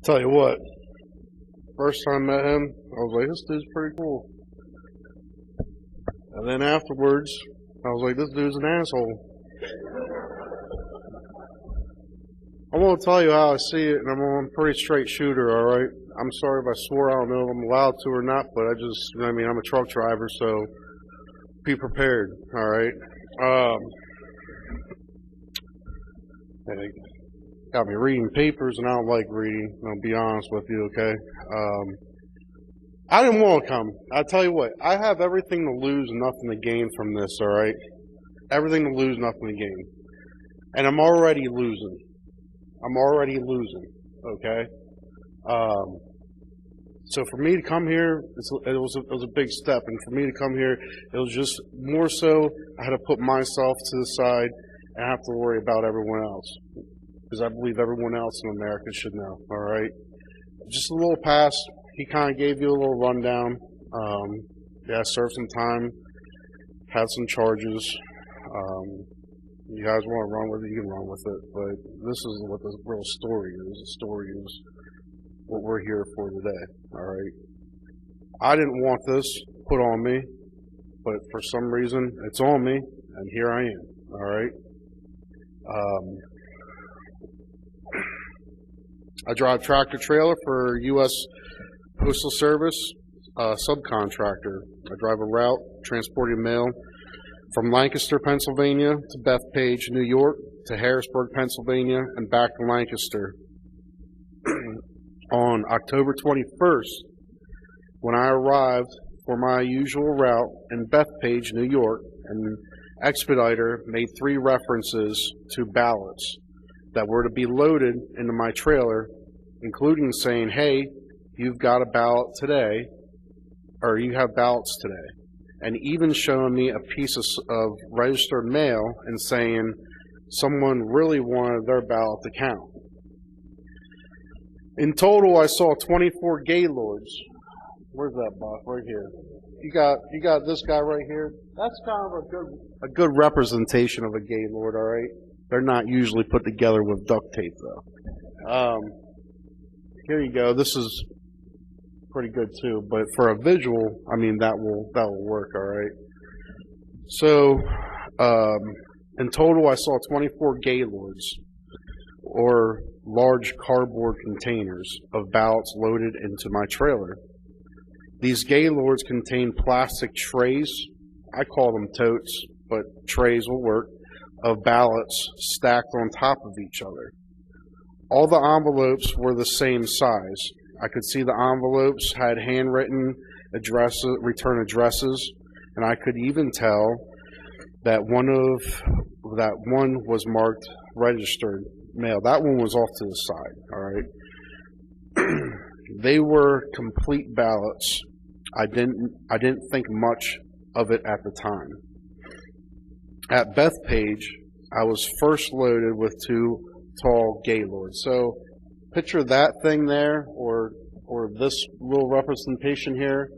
Tell you what, first time I met him, I was like, this dude's pretty cool. And then afterwards, I was like, this dude's an asshole. I won't tell you how I see it, and I'm a pretty straight shooter, alright? I'm sorry if I swore, I don't know if I'm allowed to or not, but I'm a truck driver, so be prepared, alright? They got me reading papers, and I don't like reading, I'll be honest with you, okay? I didn't want to come. I tell you what, I have everything to lose and nothing to gain from this, alright? Everything to lose, nothing to gain. And I'm already losing. Okay? So for me to come here, it was a big step. And for me to come here, it was just more so I had to put myself to the side and have to worry about everyone else. Because I believe everyone else in America should know, alright? Just a little pass. He kind of gave you a little rundown. Yeah, served some time, had some charges. You guys want to run with it, you can run with it. But this is what the real story is. The story is what we're here for today, alright? I didn't want this put on me, but for some reason it's on me, and here I am, alright? I drive tractor trailer for U.S. Postal Service, subcontractor. I drive a route transporting mail from Lancaster, Pennsylvania to Bethpage, New York to Harrisburg, Pennsylvania, and back to Lancaster. On October 21st, when I arrived for my usual route in Bethpage, New York, an expediter made 3 references to ballots that were to be loaded into my trailer, including saying, hey, you've got a ballot today, or you have ballots today. And even showing me a piece of registered mail and saying someone really wanted their ballot to count. In total, I saw 24 gaylords. Where's that box? Right here. You got this guy right here. That's kind of a good representation of a gaylord, all right? They're not usually put together with duct tape, though. Here you go. This is pretty good too, but for a visual, I mean, that will work, all right? So, in total, I saw 24 gaylords, or large cardboard containers of ballots loaded into my trailer. These gaylords contain plastic trays, I call them totes, but trays will work, of ballots stacked on top of each other. All the envelopes were the same size. I could see the envelopes had handwritten addresses, return addresses, and I could even tell that one was marked registered mail. That one was off to the side, all right? They were complete ballots. I didn't think much of it at the time. At Bethpage, I was first loaded with 2 tall gaylords. So picture that thing there, or this little representation here,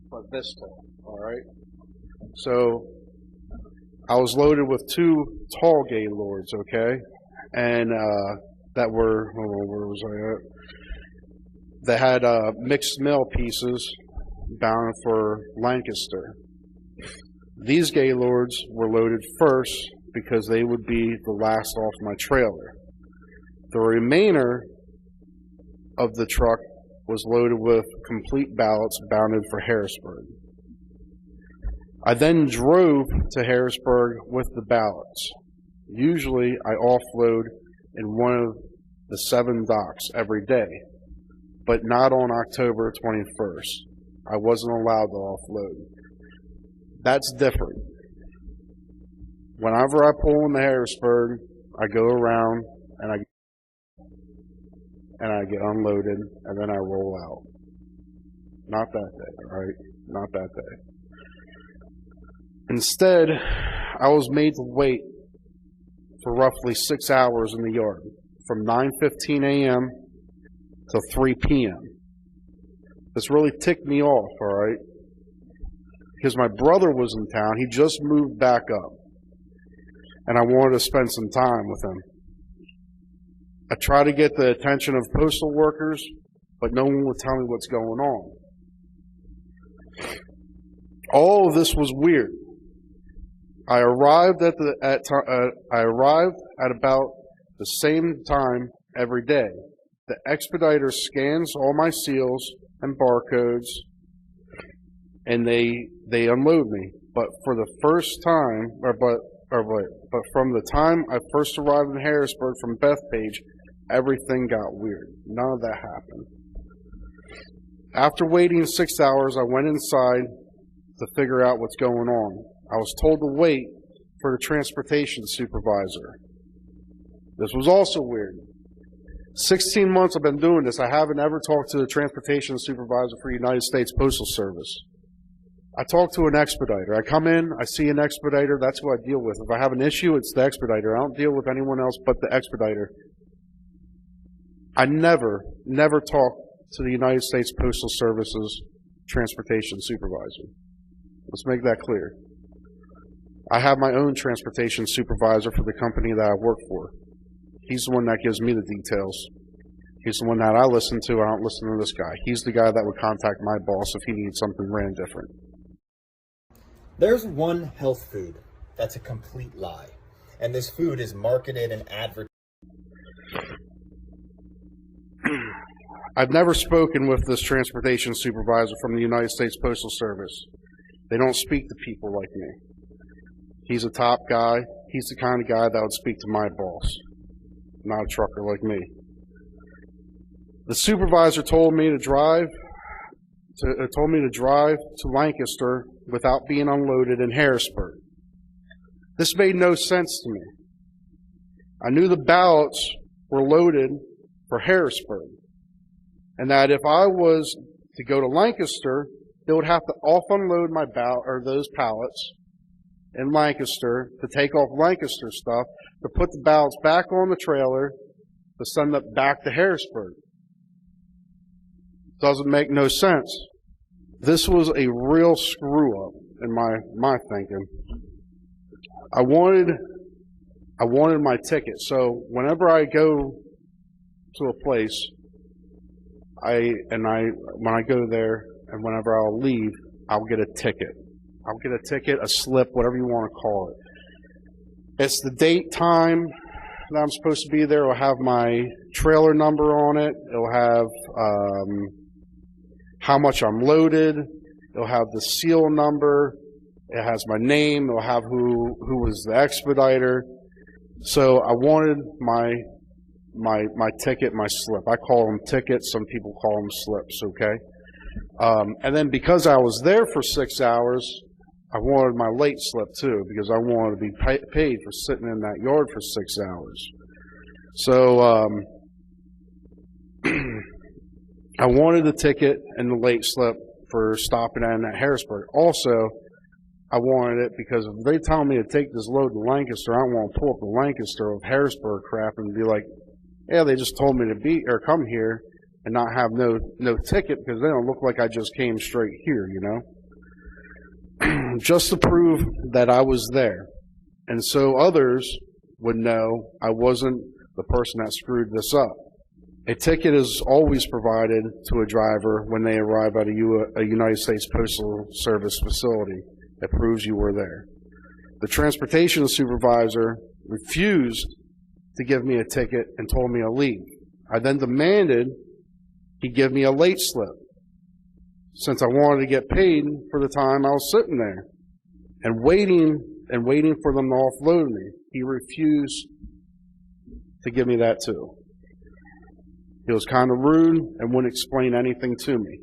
but this tall, all right? So I was loaded with 2 tall gaylords, okay? And that were, where was I at? That had mixed mail pieces bound for Lancaster. These gaylords were loaded first because they would be the last off my trailer. The remainder of the truck was loaded with complete ballots bounded for Harrisburg. I then drove to Harrisburg with the ballots. Usually I offload in one of the 7 docks every day, but not on October 21st. I wasn't allowed to offload. That's different. Whenever I pull into Harrisburg, I go around and I get unloaded, and then I roll out. Not that day, all right? Not that day. Instead, I was made to wait for roughly 6 hours in the yard, from 9:15 a.m. to 3 p.m. This really ticked me off, all right? Because my brother was in town. He just moved back up, and I wanted to spend some time with him. I try to get the attention of postal workers, but no one would tell me what's going on. All of this was weird. I arrived at about the same time every day. The expediter scans all my seals and barcodes, and they unload me. But for the first time, but from the time I first arrived in Harrisburg from Bethpage, everything got weird. None of that happened. After waiting 6 hours, I went inside to figure out what's going on. I was told to wait for the transportation supervisor. This was also weird. 16 months I've been doing this. I haven't ever talked to the transportation supervisor for the United States Postal Service. I talk to an expediter. I come in, I see an expediter, that's who I deal with. If I have an issue, it's the expediter. I don't deal with anyone else but the expediter. I never talk to the United States Postal Service's transportation supervisor. Let's make that clear. I have my own transportation supervisor for the company that I work for. He's the one that gives me the details. He's the one that I listen to. I don't listen to this guy. He's the guy that would contact my boss if he needs something ran different. There's one health food that's a complete lie, and this food is marketed and advertised. I've never spoken with this transportation supervisor from the United States Postal Service. They don't speak to people like me. He's a top guy. He's the kind of guy that would speak to my boss, not a trucker like me. The supervisor told me to drive to Lancaster without being unloaded in Harrisburg. This made no sense to me. I knew the ballots were loaded for Harrisburg, and that if I was to go to Lancaster, they would have to off-unload my ballot or those pallets in Lancaster to take off Lancaster stuff, to put the ballots back on the trailer, to send it back to Harrisburg. Doesn't make no sense. This was a real screw up in my thinking. I wanted my ticket. So whenever I go to a place, when I go there and whenever I'll leave, I'll get a ticket. I'll get a ticket, a slip, whatever you want to call it. It's the date, time that I'm supposed to be there. It'll have my trailer number on it. It'll have how much I'm loaded. It'll have the seal number. It has my name. It'll have who was the expediter. So I wanted my ticket, my slip. I call them tickets. Some people call them slips, okay? And then because I was there for 6 hours, I wanted my late slip too, because I wanted to be paid for sitting in that yard for 6 hours. So I wanted the ticket and the late slip for stopping in at Harrisburg. Also, I wanted it because if they tell me to take this load to Lancaster, I don't want to pull up to Lancaster with Harrisburg crap and be like, yeah, they just told me to come here and not have no ticket, because they don't look like I just came straight here, you know? Just to prove that I was there. And so others would know I wasn't the person that screwed this up. A ticket is always provided to a driver when they arrive at a United States Postal Service facility. It proves you were there. The transportation supervisor refused to give me a ticket and told me to leave. I then demanded he give me a late slip, since I wanted to get paid for the time I was sitting there and waiting for them to offload me. He refused to give me that too. He was kind of rude and wouldn't explain anything to me.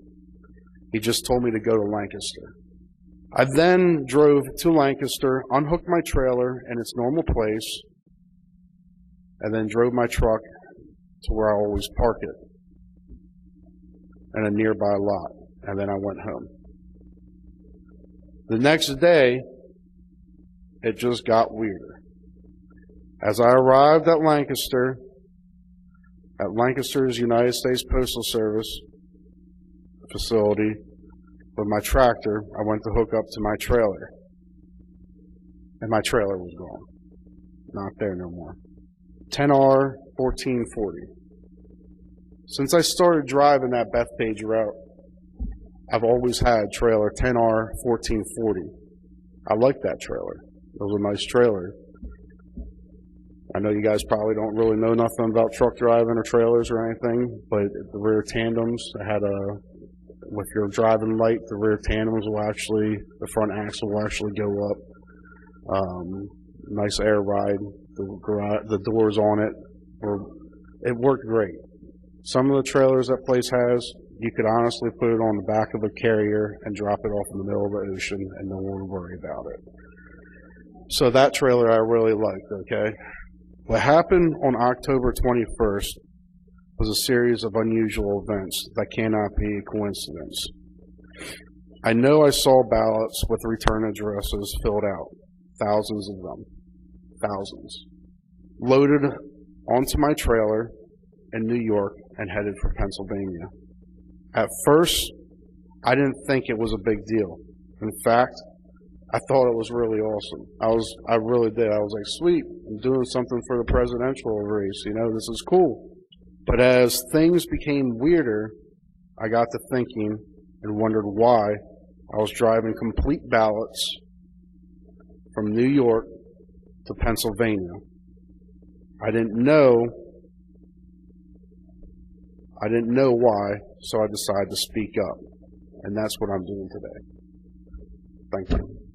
He just told me to go to Lancaster. I then drove to Lancaster, unhooked my trailer in its normal place, and then drove my truck to where I always park it in a nearby lot. And then I went home. The next day, it just got weirder. As I arrived at Lancaster's United States Postal Service facility with my tractor, I went to hook up to my trailer. And my trailer was gone. Not there no more. 10R 1440. Since I started driving that Bethpage route, I've always had trailer 10R 1440. I like that trailer. It was a nice trailer. I know you guys probably don't really know nothing about truck driving or trailers or anything, but the rear tandems, with your driving light, the rear tandems will actually, the front axle will actually go up. Nice air ride. The doors on it worked great. Some of the trailers that place has, you could honestly put it on the back of a carrier and drop it off in the middle of the ocean and no one would worry about it. So that trailer I really liked, okay? What happened on October 21st was a series of unusual events that cannot be a coincidence. I know I saw ballots with return addresses filled out, thousands of them, thousands, loaded onto my trailer in New York and headed for Pennsylvania. At first, I didn't think it was a big deal. In fact, I thought it was really awesome. I really did. I was like, sweet, I'm doing something for the presidential race. You know, this is cool. But as things became weirder, I got to thinking and wondered why I was driving complete ballots from New York to Pennsylvania. I didn't know why, so I decided to speak up. And that's what I'm doing today. Thank you.